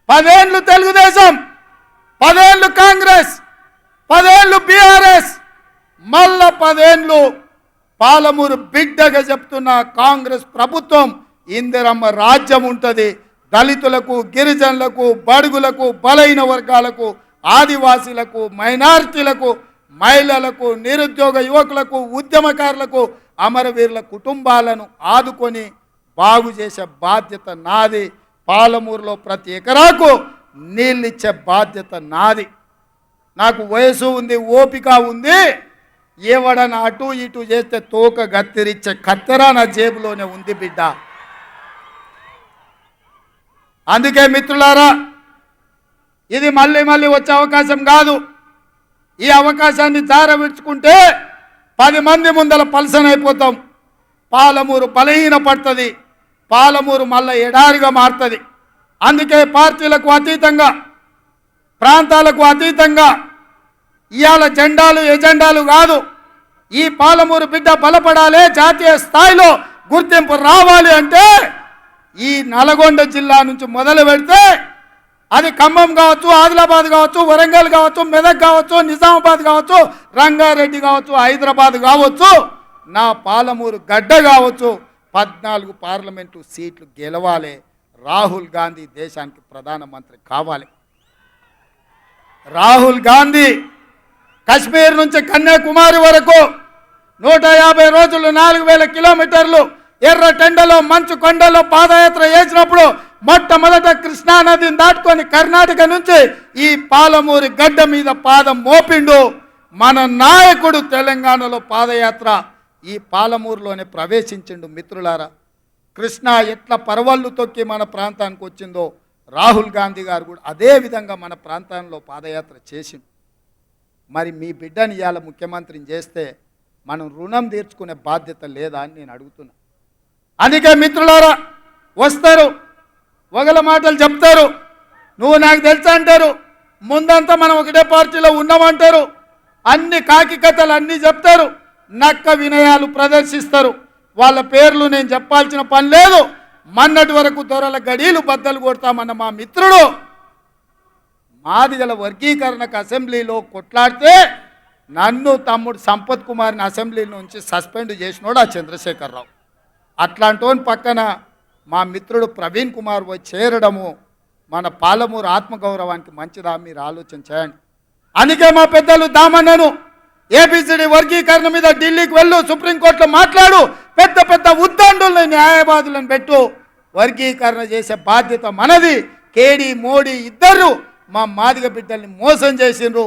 10 ఏళ్ళు తెలుగుదేశం, 10 ఏళ్ళు కాంగ్రెస్, 10 ఏళ్ళు బీఆర్ఎస్, మళ్ళా 10 ఏళ్ళు పాలమూరు బిడ్డగా చెప్తున్న కాంగ్రెస్ ప్రభుత్వం. ఇందిరమ్మ రాజ్యం ఉంటుంది. దళితులకు, గిరిజనులకు, బడుగులకు, బలైన వర్గాలకు, ఆదివాసీలకు, మైనారిటీలకు, మహిళలకు, నిరుద్యోగ యువకులకు, ఉద్యమకారులకు, అమరవీరుల కుటుంబాలను ఆదుకొని బాగు చేసే బాధ్యత నాది. పాలమూరులో ప్రతి ఎకరాకు నీళ్ళిచ్చే బాధ్యత నాది. నాకు వయసు ఉంది, ఓపిక ఉంది. ఎవడన్నా అటు ఇటు చేస్తే తోక గత్తిరిచ్చే కత్తెర నా జేబులోనే ఉంది బిడ్డ. అందుకే మిత్రులారా, ఇది మళ్ళీ మళ్ళీ వచ్చే అవకాశం కాదు. ఈ అవకాశాన్ని జార విడుచుకుంటే 10 మంది ముందల పలసనైపోతాం. పాలమూరు బలహీన పడుతుంది. పాలమూరు మళ్ళీ ఎడారిగా మారుతుంది. అందుకే పార్టీలకు అతీతంగా, ప్రాంతాలకు అతీతంగా ఇవాళ జెండాలు ఎజెండాలు కాదు, ఈ పాలమూరు బిడ్డ బలపడాలి, జాతీయ స్థాయిలో గుర్తింపు రావాలి అంటే ఈ నల్గొండ జిల్లా నుంచి మొదలు పెడితే అది ఖమ్మం కావచ్చు, ఆదిలాబాద్ కావచ్చు, వరంగల్ కావచ్చు, మెదక్ కావచ్చు, నిజామాబాద్ కావచ్చు, రంగారెడ్డి కావచ్చు, హైదరాబాద్ కావచ్చు, నా పాలమూరు గడ్డ కావచ్చు, 14 పార్లమెంటు సీట్లు గెలవాలి. రాహుల్ గాంధీ దేశానికి ప్రధానమంత్రి కావాలి. రాహుల్ గాంధీ కశ్మీర్ నుంచి కన్యాకుమారి వరకు 150 రోజులు 4000 కిలోమీటర్లు ఎర్ర టెండలో మంచు కొండలో పాదయాత్ర చేసినప్పుడు మొట్టమొదట కృష్ణా నదిని దాటుకొని కర్ణాటక నుంచి ఈ పాలమూరి గడ్డ మీద పాదం మోపిండు మన నాయకుడు. తెలంగాణలో పాదయాత్ర ఈ పాలమూరులోనే ప్రవేశించిండు. మిత్రులారా, కృష్ణా ఎట్లా పరవళ్ళు తొక్కి మన ప్రాంతానికి వచ్చిందో రాహుల్ గాంధీ గారు కూడా అదే విధంగా మన ప్రాంతంలో పాదయాత్ర చేసిండు. మరి మీ బిడ్డని ఇవాళ ముఖ్యమంత్రిని చేస్తే మనం రుణం తీర్చుకునే బాధ్యత లేదా అని నేను అడుగుతున్నా. అందుకే మిత్రులారా, వస్తారు, ఒకళ్ళ మాటలు చెప్తారు, నువ్వు నాకు తెలుసా అంటారు, ముందంతా మనం ఒకటే పార్టీలో ఉన్నామంటారు, అన్ని కాకి కథలు అన్నీ చెప్తారు, నక్క వినయాలు ప్రదర్శిస్తారు. వాళ్ళ పేర్లు నేను చెప్పాల్సిన పని లేదు. మొన్నటి వరకు దొరల గడీలు బద్దలు కొడతామన్న మా మిత్రుడు మాదిగల వర్గీకరణకు అసెంబ్లీలో కొట్లాడితే నన్ను తమ్ముడు సంపత్ కుమార్ని అసెంబ్లీ నుంచి సస్పెండ్ చేసినోడు ఆ చంద్రశేఖరరావు. అట్లాంటి పక్కన మా మిత్రుడు ప్రవీణ్ కుమార్ పోయి చేరడము మన పాలమూరు ఆత్మగౌరవానికి మంచిదా? మీరు ఆలోచన చేయండి. అందుకే మా పెద్దలు దామన్నను ఏబిసిడి వర్గీకరణ మీద ఢిల్లీకి వెళ్ళు, సుప్రీంకోర్టులో మాట్లాడు, పెద్ద పెద్ద ఉద్దండుల్ని న్యాయవాదులను పెట్టు, వర్గీకరణ చేసే బాధ్యత మనది. కేడి మోడీ ఇద్దరు మా మాదిగ బిడ్డల్ని మోసం చేసిండ్రు.